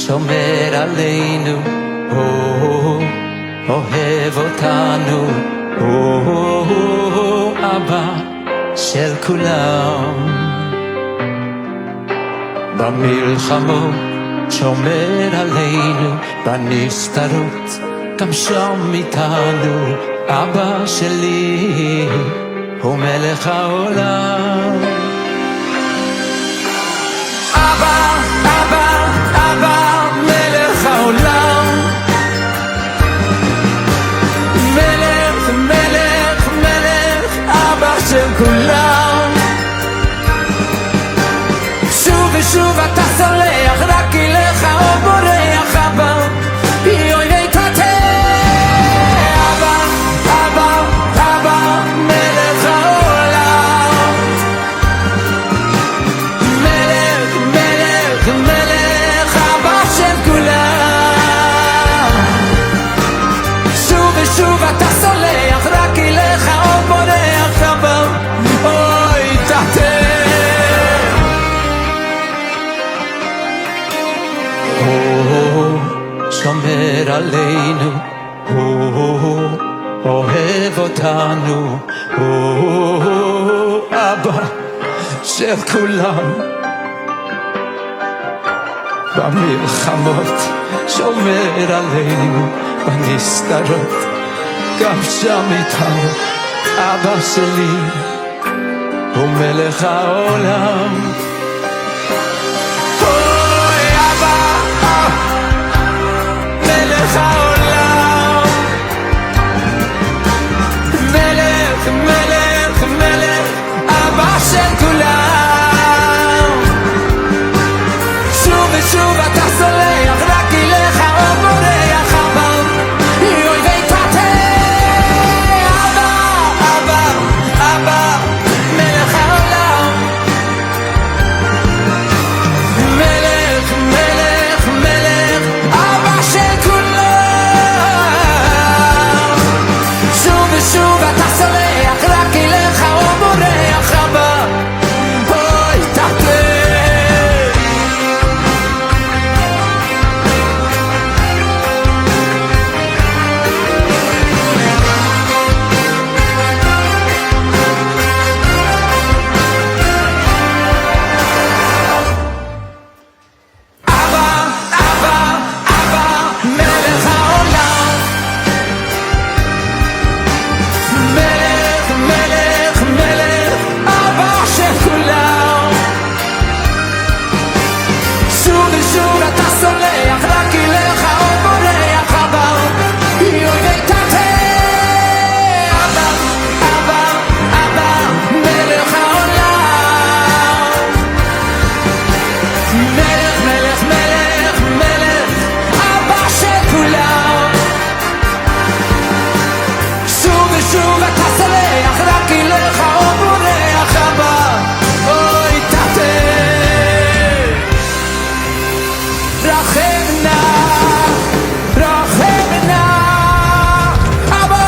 שומר עלינו, אוהב אותנו, אבא של כולם. במלחמות שומר עלינו, בנסתרות גם שם איתנו, אבא שלי הוא מלך העולם. אבא, אבא, אבא, מלך העולם. מלך, מלך, מלך, אבא של כולם. שוב ושוב אתה סולח, רק אליך או בורח, אבא, אוי תתה. אבא, אבא, אבא, מלך העולם. מלך, מלך, מלך, אבא של כולם. שוב ושוב אתה סולח, רק אליך או בורח, אבא, אוי תתה. שומר עלינו, אוהב אותנו, אבא של כולם. במלחמות שומר עלינו, בנסתרות גם שם איתנו, אבא שלי הוא מלך העולם. מלך העולם. מלך, מלך, מלך, אבא של כולם. שוב ושוב אתה סולח, רק אליך או בורח, אבא, אוי תתה. אבא, אבא, אבא, מלך העולם. מלך, מלך, מלך, אבא של כולם. שוב אתה סולח, רק אליך או בורח, אבא, אוי תתה. אבא, אבא, אבא, מלך העולם. מלך, מלך, מלך, אבא של כולם. שוב ושוב אתה סולח, רק אליך או בורח, אבא, אוי תתה. אבא, אבא, אבא, מלך העולם. מלך, מלך, מלך, מלך, אבא של כולם. שוב ושוב אתה סולח, רק אליך או בורח, אבא, אוי תתה. רחם נא, רחם נא, אבא.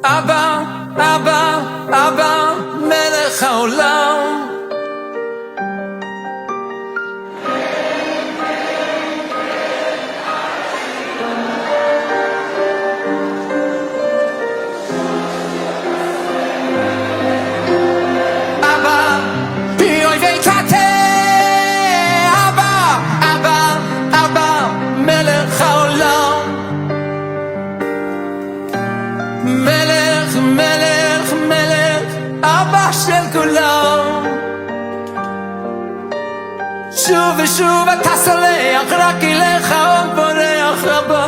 אבא, אבא, אבא, מלך העולם. אבא, אוי תתה. אבא, אבא, אבא, מלך העולם. מלך, מלך, מלך, אבא של כולם. שוב ושוב אתה סולח, רק אליך או בורח, אבא,